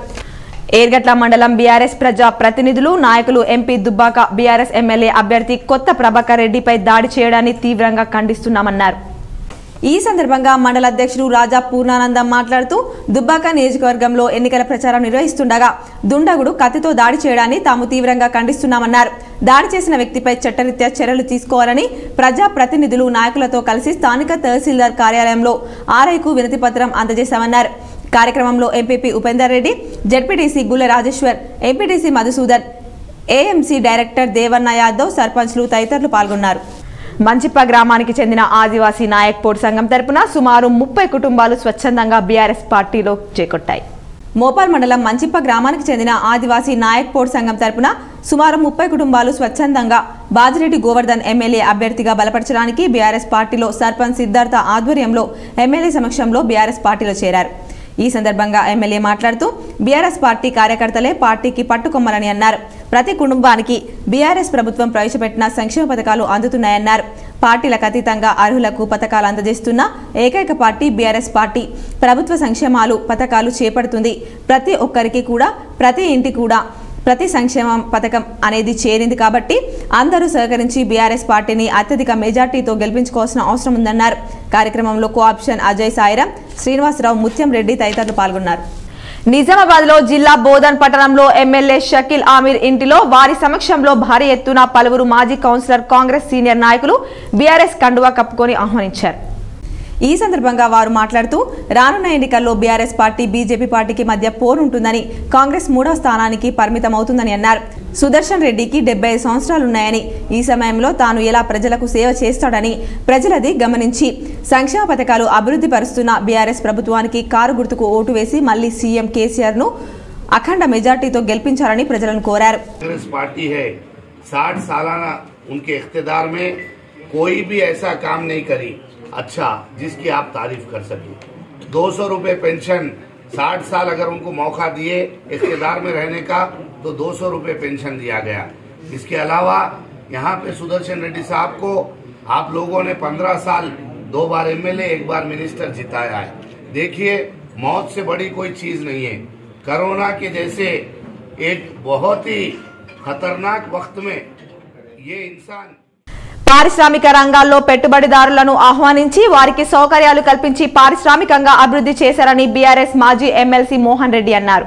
ఏర్గట్ల మండలం బీఆర్ఎస్ ప్రజా ప్రతినిధులు, నాయకులు ఎంపీ దుబ్బాక బీఆర్ఎస్ ఎమ్మెల్యే అభ్యర్థి కొత్త ప్రభాకర్ రెడ్డిపై దాడి చేయడాన్ని తీవ్రంగా ఖండిస్తున్నామన్నారు. ఈ సందర్భంగా మండల అధ్యక్షుడు రాజా పూర్ణానందం మాట్లాడుతూ దుబ్బాక నియోజకవర్గంలో ఎన్నికల ప్రచారం నిర్వహిస్తుండగా దుండగుడు కత్తితో దాడి చేయడాన్ని తాము తీవ్రంగా ఖండిస్తున్నామన్నారు. దాడి చేసిన వ్యక్తిపై చట్టరీత్యా చర్యలు తీసుకోవాలని ప్రజా ప్రతినిధులు నాయకులతో కలిసి స్థానిక తహసీల్దార్ కార్యాలయంలో ఆర్ఐకు వినతి పత్రం అందజేశామన్నారు. కార్యక్రమంలో MPP Upender Reddy, ZPTC Gulle Rajeshwar, MPTC Madhusudan, AMC director Devanna Yadav, సర్పంచ్లు తదితరులు పాల్గొన్నారు. మంచిప్ప గ్రామానికి చెందిన ఆదివాసీ నాయక్ పోర్ట్ సంఘం తరపున సుమారు 30 కుటుంబాలు స్వచ్ఛందంగా బీఆర్ఎస్ పార్టీలో చేకొట్టాయి. మోపాల్ మండలం మంచిప్ప గ్రామానికి చెందిన ఆదివాసీ నాయక్ పోర్ట్ సంఘం తరపున సుమారు 30 కుటుంబాలు స్వచ్ఛందంగా బాజిరెడ్డి గోవర్ధన్ ఎమ్మెల్యే అభ్యర్థిగా బలపరచడానికి బీఆర్ఎస్ పార్టీలో సర్పంచ్ సిద్ధార్థ ఆధ్వర్యంలో ఎమ్మెల్యే సమక్షంలో బీఆర్ఎస్ పార్టీలో చేరారు. ఈ సందర్భంగా ఎమ్మెల్యే మాట్లాడుతూ బీఆర్ఎస్ పార్టీ కార్యకర్తలే పార్టీకి పట్టుకొమ్మలని అన్నారు. ప్రతి కుటుంబానికి బీఆర్ఎస్ ప్రభుత్వం ప్రవేశపెట్టిన సంక్షేమ పథకాలు అందుతున్నాయన్నారు. పార్టీలకు అతీతంగా అర్హులకు పథకాలు అందజేస్తున్న ఏకైక పార్టీ బీఆర్ఎస్ పార్టీ. ప్రభుత్వ సంక్షేమాలు పథకాలు చేపడుతుంది. ప్రతి ఒక్కరికి కూడా ప్రతి ఇంటి కూడా ప్రతి సంక్షేమ పథకం అనేది చేరింది కాబట్టి అందరూ సహకరించి బీఆర్ఎస్ పార్టీని అత్యధిక మెజార్టీతో గెలిపించుకోవాల్సిన అవసరం ఉందన్నారు. కార్యక్రమంలో కోఆప్షన్ అజయ్ సాయిరాం, శ్రీనివాసరావు, ముత్యం రెడ్డి తదితరులు పాల్గొన్నారు. నిజామాబాద్ లో జిల్లా బోధన్ పట్టణంలో ఎమ్మెల్యే షకీల్ ఆమీర్ ఇంటిలో వారి సమక్షంలో భారీ ఎత్తున పలువురు మాజీ కౌన్సిలర్, కాంగ్రెస్ సీనియర్ నాయకులు బీఆర్ఎస్ కండువా కప్పుకొని ఆహ్వానించారు. ఈ సందర్భంగా వారు మాట్లాడుతూ రానున్న ఎన్నికల్లో బీఆర్ఎస్ పార్టీ బీజేపీ పార్టీకి మధ్య పోరుంటుందని, కాంగ్రెస్ 3వ స్థానానికి పరిమితమవుతుందని అన్నారు. సుదర్శన్ రెడ్డికి 75 సంవత్సరాలున్నాయని, ఈ సమయంలో తాను ఎలా ప్రజలకు సేవ చేస్తాడని ప్రజలది గమనించి సంక్షేమ పథకాలు అభివృద్ధి పరుస్తున్న బీఆర్ఎస్ ప్రభుత్వానికి కారు గుర్తుకు ఓటు వేసి మళ్లీ సీఎం కేసీఆర్ ను అఖండ మెజార్టీతో గెలిపించాలని ప్రజలను కోరారు. कांग्रेस पार्टी है 60 सालाना उनके इख्तिदार में कोई भी ऐसा काम नहीं करी अच्छा जिसकी आप तारीफ कर सके। 200 रुपए पेंशन 60 साल अगर उनको मौका दिए इख्तिदार में रहने का तो 200 रुपए पेंशन दिया गया। इसके अलावा यहाँ पे सुदर्शन रेड्डी साहब को आप लोगों ने 15 साल 2 बार एमएलए 1 बार मिनिस्टर जिताया है। देखिए मौत से बड़ी कोई चीज नहीं है। कोरोना के जैसे एक बहुत ही खतरनाक वक्त में ये इंसान పారిశ్రామిక రంగాల్లో పెట్టుబడిదారులను ఆహ్వానించి వారికి సౌకర్యాలు కల్పించి పారిశ్రామికంగా అభివృద్ధి చేశారని బీఆర్ఎస్ మాజీ ఎమ్మెల్సీ మోహన్ రెడ్డి అన్నారు.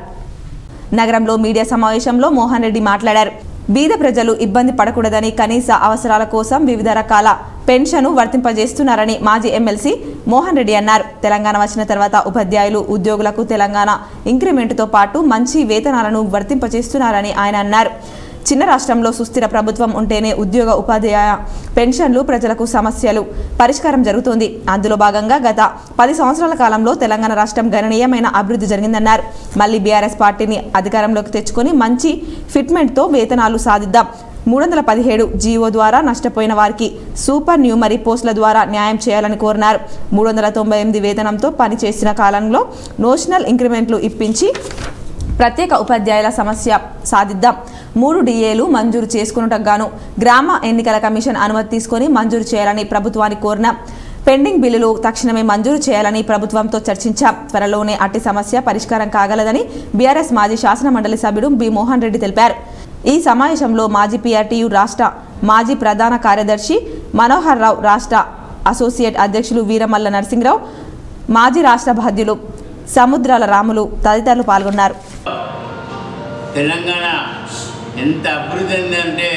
నగరంలో మీడియా సమావేశంలో మోహన్ రెడ్డి మాట్లాడారు. బీద ప్రజలు ఇబ్బంది పడకూడదని కనీస అవసరాల కోసం వివిధ రకాల పెన్షన్ వర్తింపజేస్తున్నారని మాజీ ఎమ్మెల్సీ మోహన్ రెడ్డి అన్నారు. తెలంగాణ వచ్చిన తర్వాత ఉపాధ్యాయులు, ఉద్యోగులకు తెలంగాణ ఇంక్రిమెంట్తో పాటు మంచి వేతనాలను వర్తింపజేస్తున్నారని ఆయన అన్నారు. చిన్న రాష్ట్రంలో సుస్థిర ప్రభుత్వం ఉంటేనే ఉద్యోగ, ఉపాధ్యాయ పెన్షన్లు, ప్రజలకు సమస్యలు పరిష్కారం జరుగుతోంది. అందులో భాగంగా గత 10 సంవత్సరాల కాలంలో తెలంగాణ రాష్ట్రం గణనీయమైన అభివృద్ధి జరిగిందన్నారు. మళ్లీ బీఆర్ఎస్ పార్టీని అధికారంలోకి తెచ్చుకొని మంచి ఫిట్మెంట్తో వేతనాలు సాధిద్దాం. 317 జీవో ద్వారా నష్టపోయిన వారికి సూపర్ న్యూమరీ పోస్టుల ద్వారా న్యాయం చేయాలని కోరినారు. 398 వేతనంతో పనిచేసిన కాలంలో నోషనల్ ఇంక్రిమెంట్లు ఇప్పించి ప్రత్యేక ఉపాధ్యాయుల సమస్య సాధిద్దాం 3 DAలు మంజూరు చేసుకున్నటకు గాను గ్రామ ఎన్నికల కమిషన్ అనుమతి తీసుకొని మంజూరు చేయాలని ప్రభుత్వాన్ని కోరిన పెండింగ్ బిల్లులు తక్షణమే మంజూరు చేయాలని ప్రభుత్వంతో చర్చించాం. త్వరలోనే అట్టి సమస్య పరిష్కారం కాగలదని బీఆర్ఎస్ మాజీ శాసన మండలి సభ్యుడు బి మోహన్ రెడ్డి తెలిపారు. ఈ సమావేశంలో మాజీ PRTU రాష్ట్ర మాజీ ప్రధాన కార్యదర్శి మనోహర్ రావు, రాష్ట్ర అసోసియేట్ అధ్యక్షులు వీరమల్ల నరసింహరావు, మాజీ రాష్ట్ర బాధ్యులు సముద్రాల రాములు తదితరులు పాల్గొన్నారు. తెలంగాణ ఎంత అభివృద్ధి అయిందంటే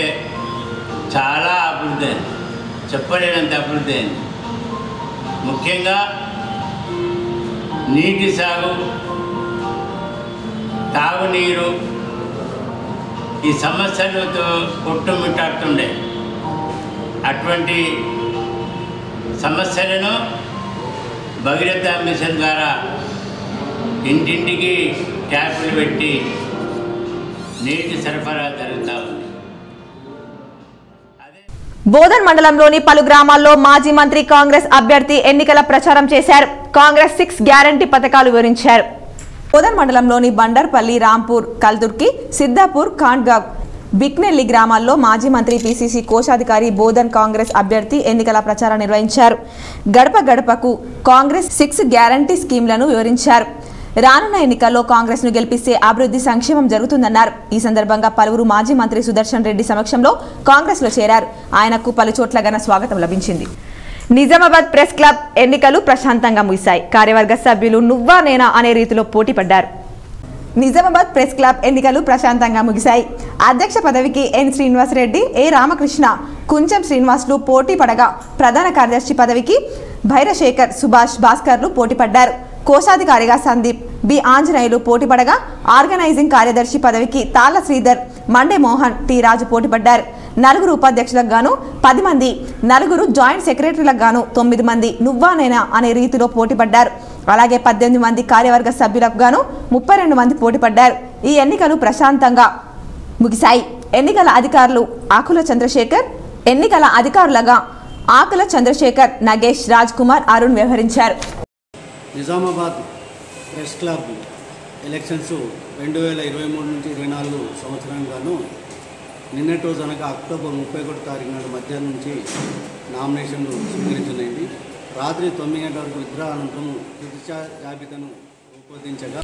చాలా అభివృద్ధి అయింది, చెప్పలేనంత అభివృద్ధి అయింది. ముఖ్యంగా నీటి సాగు, తాగునీరు, ఈ సమస్యలతో కొట్టుమిట్టాడుతుండే అటువంటి సమస్యలను భగీరథ మిషన్ ద్వారా ఇంటింటికి ట్యాపులు పెట్టి నీటి సరఫరా జరుగుతూ ఉంది. బోధన్ మండలంలోని పలు గ్రామాల్లో మాజీ మంత్రి కాంగ్రెస్ అభ్యర్థి ఎన్నికల ప్రచారం చేశారు. కాంగ్రెస్ 6 గ్యారంటీ పథకాలు వివరించారు. బోధన్ మండలంలోని బండర్పల్లి, రాంపూర్, కల్దుర్కి, సిద్దాపూర్, ఖాండ్గావ్, బిక్నెల్లి గ్రామాల్లో మాజీ మంత్రి PCC కోశాధికారి బోధన్ కాంగ్రెస్ అభ్యర్థి ఎన్నికల ప్రచారం నిర్వహించారు. గడప గడపకు కాంగ్రెస్ 6 గ్యారంటీ స్కీమ్లను వివరించారు. రానున్న ఎన్నికల్లో కాంగ్రెస్ ను గెలిపిస్తే అభివృద్ధి సంక్షేమం జరుగుతుందన్నారు. ఈ సందర్భంగా పలువురు మాజీ మంత్రి సుదర్శన్ రెడ్డి సమక్షంలో కాంగ్రెస్ లో చేరారు. ఆయనకు పలు చోట్ల ఘన స్వాగతం లభించింది. నిజామాబాద్ ప్రెస్ క్లబ్ ఎన్నికలు ప్రశాంతంగా ముగిశాయి. కార్యవర్గ సభ్యులు నువ్వా నేనా అనే రీతిలో పోటీ పడ్డారు. నిజామాబాద్ ప్రెస్ క్లబ్ ఎన్నికలు ప్రశాంతంగా ముగిశాయి. అధ్యక్ష పదవికి ఎన్ శ్రీనివాస్ రెడ్డి, ఏ రామకృష్ణ, కుంచెం శ్రీనివాసులు పోటీ పడగా ప్రధాన కార్యదర్శి పదవికి భైరశేఖర్, సుభాష్ భాస్కర్లు పోటీ పడ్డారు. కోశాధికారిగా సందీప్, బి ఆంజనేయులు పోటీ పడగా ఆర్గనైజింగ్ కార్యదర్శి పదవికి తాళ్ల శ్రీధర్, మండే మోహన్, టి రాజు పోటీ పడ్డారు. 4 ఉపాధ్యక్షులకు గాను 10 మంది, 4 జాయింట్ సెక్రటరీలకు గాను 9 మంది నువ్వా నేనా అనే రీతిలో పోటీ పడ్డారు. అలాగే 18 మంది కార్యవర్గ సభ్యులకు గాను 32 మంది పోటీ పడ్డారు. ఈ ఎన్నికలు ప్రశాంతంగా ముగిశాయి. ఎన్నికల అధికారులు ఆకుల చంద్రశేఖర్, ఎన్నికల అధికారులుగా ఆకుల చంద్రశేఖర్, నగేష్, రాజ్ కుమార్, అరుణ్ వ్యవహరించారు. నిజామాబాద్ ప్రెస్ క్లబ్ ఎలక్షన్స్ 2023 నుంచి 24 సంవత్సరంగాను నిన్నటి రోజు అనగా అక్టోబర్ 31 తారీఖు నాడు మధ్యాహ్నం నుంచి నామినేషన్లు స్వీకరించలేండి. రాత్రి 9 గంటల వరకు విత్డ్రా అనంతరం తుది జాబితాను రూపొందించగా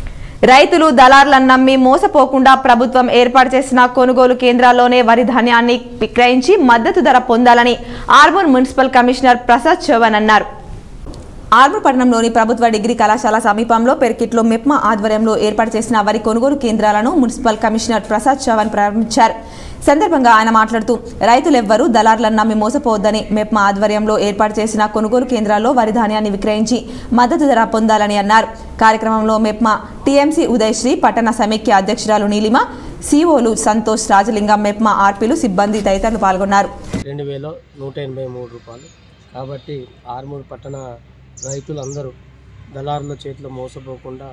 రైతులు దళారులను నమ్మి మోసపోకుండా ప్రభుత్వం ఏర్పాటు చేసిన కొనుగోలు కేంద్రాల్లోనే వరి ధాన్యాన్ని విక్రయించి మద్దతు ధర పొందాలని ఆర్మూర్ మున్సిపల్ కమిషనర్ ప్రసాద్ చౌహాన్ అన్నారు. ఆర్మూర్ పట్టణంలోని ప్రభుత్వ డిగ్రీ కళాశాల సమీపంలో పెర్కిట్లో మెప్మా ఆధ్వర్యంలో ఏర్పాటు చేసిన వరి కొనుగోలు కేంద్రాలను మున్సిపల్ కమిషనర్ ప్రసాద్ చౌహాన్ ప్రారంభించారు. సందర్భంగా ఆయన మాట్లాడుతూ రైతులెవ్వరూ దళారులను నమ్మి మోసపోవద్దని మెప్మా ఆధ్వర్యంలో ఏర్పాటు చేసిన కొనుగోలు కేంద్రాల్లో వరి ధాన్యాన్ని విక్రయించి మద్దతు ధర పొందాలని అన్నారు. కార్యక్రమంలో మెప్మా TMC ఉదయశ్రీ, పట్టణ సమైక్య అధ్యక్షురాలు నీలిమ, COలు సంతోష్, రాజలింగం, మెప్మా ఆర్పీలు, సిబ్బంది తదితరులు పాల్గొన్నారు. 2183 రూపాయలు. కాబట్టి ఆర్మూర్ పట్టణ రైతులందరూ దళారుల చేతిలో మోసపోకుండా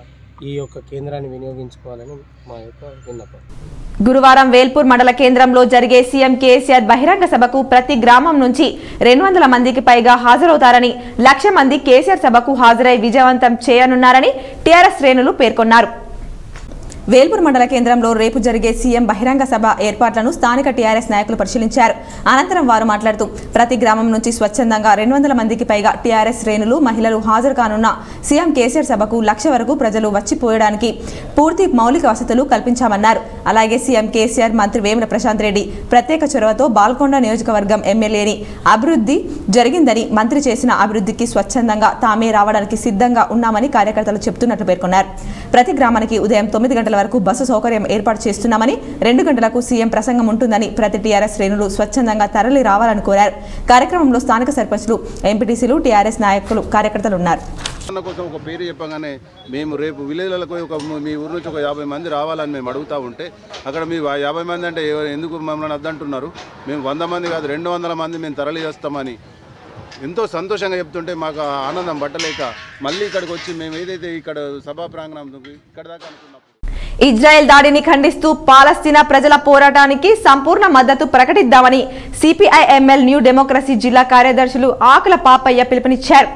ఈ యొక్క కేంద్రాన్ని వినియోగించుకోవాలని మా యొక్క విన్నపం. గురువారం వేల్పూర్ మండల కేంద్రంలో జరిగే సీఎం కేసీఆర్ బహిరంగ సభకు ప్రతి గ్రామం నుంచి 200 మందికి పైగా హాజరవుతారని, 1,00,000 మంది కేసీఆర్ సభకు హాజరై విజయవంతం చేయనున్నారని టీఆర్ఎస్ శ్రేణులు పేర్కొన్నారు. వేల్పూర్ మండల కేంద్రంలో రేపు జరిగే సీఎం బహిరంగ సభ ఏర్పాట్లను స్థానిక టీఆర్ఎస్ నాయకులు పరిశీలించారు. అనంతరం వారు మాట్లాడుతూ ప్రతి గ్రామం నుంచి స్వచ్ఛందంగా 200 మందికి పైగా టీఆర్ఎస్ శ్రేణులు, మహిళలు హాజరు కానున్న సీఎం కేసీఆర్ సభకు 1,00,000 వరకు ప్రజలు వచ్చిపోయడానికి పూర్తి మౌలిక వసతులు కల్పించామన్నారు. అలాగే సీఎం కేసీఆర్ మంత్రి వేముల ప్రశాంత్ రెడ్డి ప్రత్యేక చొరవతో బాల్కొండ నియోజకవర్గం ఎమ్మెల్యేని అభివృద్ధి జరిగిందని, మంత్రి చేసిన అభివృద్ధికి స్వచ్ఛందంగా తామే రావడానికి సిద్ధంగా ఉన్నామని కార్యకర్తలు చెబుతున్నట్లు పేర్కొన్నారు. ప్రతి గ్రామానికి ఉదయం 9 గంటల వరకు బస్సు సౌకర్యం ఏర్పాటు చేస్తున్నామని, 2 గంటలకు సీఎం ప్రసంగం ఉంటుందని ప్రతి టీఆర్ఎస్ శ్రేణులు స్వచ్ఛందంగా తరలి రావాలని కోరారు. కార్యక్రమంలో స్థానిక సర్పంచ్లు, ఎంపీటీసీలు, టీఆర్ఎస్ నాయకులు, కార్యకర్తలు ఉన్నారు. కోసం ఒక పేరు చెప్పగానే మేము రేపు విలేజ్లకు మీ ఊరు నుంచి ఒక 50 మంది రావాలని మేము అడుగుతూ ఉంటే అక్కడ మీ 50 మంది అంటే ఎందుకు మమ్మల్ని అద్దంటున్నారు? మేము 100 మంది కాదు 200 మంది మేము తరలి చేస్తామని ఎంతో సంతోషంగా చెప్తుంటే మాకు ఆనందం పట్టలేక మళ్ళీ ఇక్కడికి వచ్చి మేము ఏదైతే ఇక్కడ సభా ప్రాంగణం ఇక్కడ దాకా అనుకున్నప్పుడు ఇజ్రాయెల్ దాడిని ఖండిస్తూ పాలస్తీనా ప్రజల పోరాటానికి సంపూర్ణ మద్దతు ప్రకటిద్దామని సిపిఐ ఎంఎల్ న్యూ డెమోక్రసీ జిల్లా కార్యదర్శులు ఆకుల పాపయ్య పిలుపునిచ్చారు.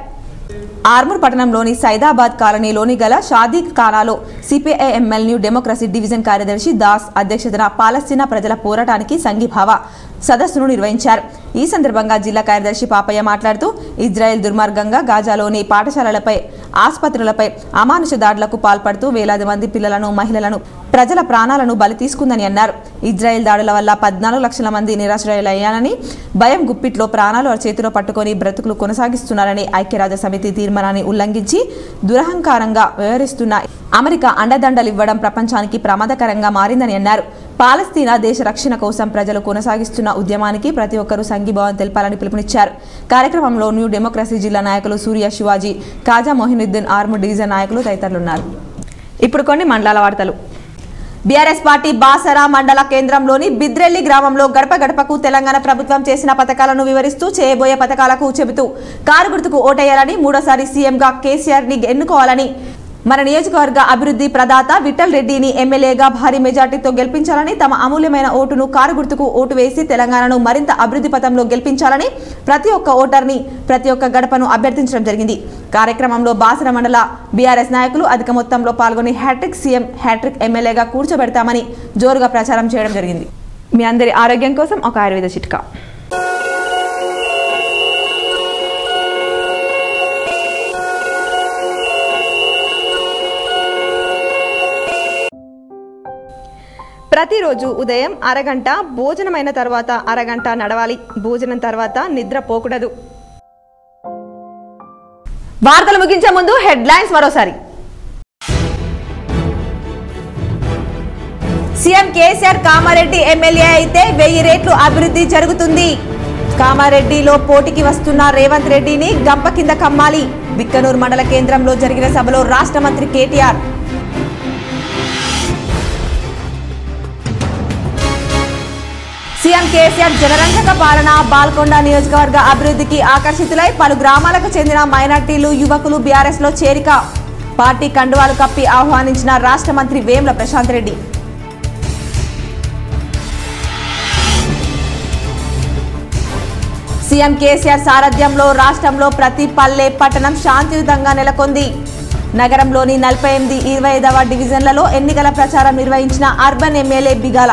ఆర్మూర్ పట్టణంలోని సైదాబాద్ కాలనీలోని గల షాదీ ఖానాలో సిపిఐఎంఎల్ న్యూ డెమోక్రసీ డివిజన్ కార్యదర్శి దాస్ అధ్యక్షతన పాలస్తీనా ప్రజల పోరాటానికి సంఘీభావ సదస్సును నిర్వహించారు. ఈ సందర్భంగా జిల్లా కార్యదర్శి పాపయ్య మాట్లాడుతూ ఇజ్రాయెల్ దుర్మార్గంగా గాజాలోని పాఠశాలలపై ఆసుపత్రులపై అమానుష దాడులకు పాల్పడుతూ వేలాది మంది పిల్లలను మహిళలను ప్రజల ప్రాణాలను బలి తీసుకుందని అన్నారు. ఇజ్రాయెల్ దాడుల వల్ల 14 లక్షల మంది నిరాశ్రయులయ్యారని భయం గుప్పిట్లో ప్రాణాలు చేతిలో పట్టుకొని బ్రతుకులు కొనసాగిస్తున్నారని ఐక్యరాజ్య సమితి తీర్మానాన్ని ఉల్లంఘించి దురహంకారంగా వ్యవహరిస్తున్న అమెరికా అండదండలివ్వడం ప్రపంచానికి ప్రమాదకరంగా మారిందని అన్నారు. పాలస్తీనా దేశ రక్షణ కోసం ప్రజలు కొనసాగిస్తున్న ఉద్యమానికి ప్రతి ఒక్కరూ సంఘీభావం తెలపాలని పిలుపునిచ్చారు. కార్యక్రమంలో న్యూ డెమోక్రసీ జిల్లా నాయకులు సూర్య శివాజీ, కాజా మొహినుద్దీన్, ఆర్మూర్ డివిజన్ నాయకులు తదితరులున్నారు. ఇప్పుడు కొన్ని మండలాల వార్తలు. బీఆర్ఎస్ పార్టీ బాసరా మండల కేంద్రంలోని బిద్రెల్లి గ్రామంలో గడప గడపకు తెలంగాణ ప్రభుత్వం చేసిన పథకాలను వివరిస్తూ చేయబోయే పథకాలకు చెబుతూ కారు గుర్తుకు ఓటేయాలని, మూడోసారి సీఎంగా కేసీఆర్ ని ఎన్నుకోవాలని, మన నియోజకవర్గ అభివృద్ధి ప్రదాత విఠల్ రెడ్డిని ఎమ్మెల్యేగా భారీ మెజార్టీతో గెలిపించాలని, తమ అమూల్యమైన ఓటును కారు గుర్తుకు ఓటు వేసి తెలంగాణను మరింత అభివృద్ధి పథంలో గెలిపించాలని ప్రతి ఒక్క ఓటర్ని ప్రతి ఒక్క గడపను అభ్యర్థించడం జరిగింది. కార్యక్రమంలో బాసర మండల బీఆర్ఎస్ నాయకులు అధిక మొత్తంలో పాల్గొని హ్యాట్రిక్ సీఎం, హ్యాట్రిక్ ఎమ్మెల్యేగా కూర్చోబెడతామని జోరుగా ప్రచారం చేయడం జరిగింది. మీ అందరి ఆరోగ్యం కోసం ఒక ఆయుర్వేద చిట్కా. ప్రతిరోజు ఉదయం అరగంట, భోజనమైన తర్వాత అరగంట నడవాలి. భోజనం తర్వాత నిద్ర పోకూడదు. వార్తలు ముగించే ముందు హెడ్లైన్స్ మరోసారి. సీఎం కేసీఆర్ కామారెడ్డి ఎమ్మెల్యే అయితే 1000 రెట్లు అభివృద్ధి జరుగుతుంది. కామారెడ్డిలో పోటీకి వస్తున్న రేవంత్ రెడ్డిని గంప కింద కమ్మాలి. బిక్కనూరు మండల కేంద్రంలో జరిగిన సభలో రాష్ట్ర మంత్రి కేటీఆర్. సీఎం కేసీఆర్ జనరంజక పాలన, బాల్కొండ నియోజకవర్గ అభివృద్ధికి ఆకర్షితులై పలు గ్రామాలకు చెందిన మైనార్టీలు, యువకులు బీఆర్ఎస్ లో చేరిక. పార్టీ కండువాలు కప్పి ఆహ్వానించిన రాష్ట్ర మంత్రి వేముల ప్రశాంత్ రెడ్డి. సీఎం కేసీఆర్ సారథ్యంలో రాష్ట్రంలో ప్రతి పల్లె, పట్టణం శాంతియుతంగా నెలకొంది. నగరంలోని 48, 25వ డివిజన్లలో ఎన్నికల ప్రచారం నిర్వహించిన అర్బన్ ఎమ్మెల్యే బిగాల.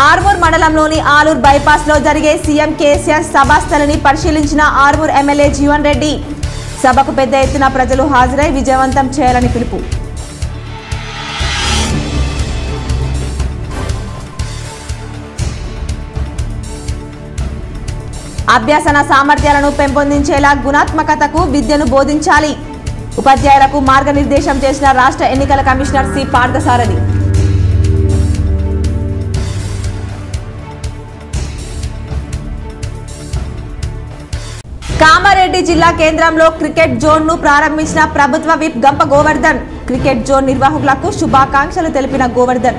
ఆర్మూర్ మండలంలోని ఆలూర్ బైపాస్ లో జరిగే సీఎం కేసీఆర్ సభాస్థలిని పరిశీలించిన ఆర్మూర్ ఎమ్మెల్యే జీవన్ రెడ్డి. సభకు పెద్ద ఎత్తున ప్రజలు హాజరై విజయవంతం చేయాలని పిలుపు. అభ్యసన సామర్థ్యాలను పెంపొందించేలా గుణాత్మకతకు విద్యను బోధించాలి. ఉపాధ్యాయులకు మార్గనిర్దేశం చేసిన రాష్ట్ర ఎన్నికల కమిషనర్ సి పార్థసారథి. కామారెడ్డి జిల్లా కేంద్రంలో క్రికెట్ జోన్ ను ప్రారంభించిన ప్రభుత్వ విప్ గంప గోవర్ధన్. క్రికెట్ జోన్ నిర్వాహకులకు శుభాకాంక్షలు తెలిపిన గోవర్ధన్.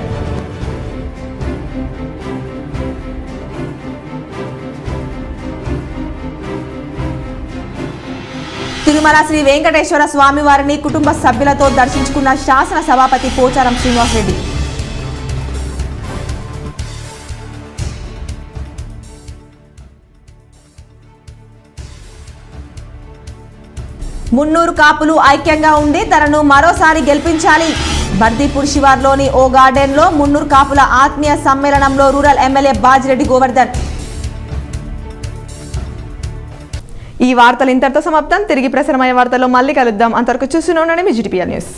తిరుమల శ్రీ వెంకటేశ్వర స్వామి వారిని కుటుంబ సభ్యులతో దర్శించుకున్న శాసన సభాపతి పోచారం శ్రీనివాసరెడ్డి. మున్నూరు కాపులు ఐక్యంగా ఉండి తనను మరోసారి గెలిపించాలి. బర్దీపూర్ శివార్లోని ఓ గార్డెన్ లో మున్నూరు కాపుల ఆత్మీయ సమ్మేళనంలో రూరల్ ఎమ్మెల్యే బాజిరెడ్డి గోవర్ధన్. ఈ వార్తలు ఇంతటితో సమాప్తం. తిరిగి ప్రసారమయ్యే వార్తల్లో మళ్ళీ కలుద్దాం. అంతవరకు చూస్తూనే ఉండండి మీ GTPL న్యూస్.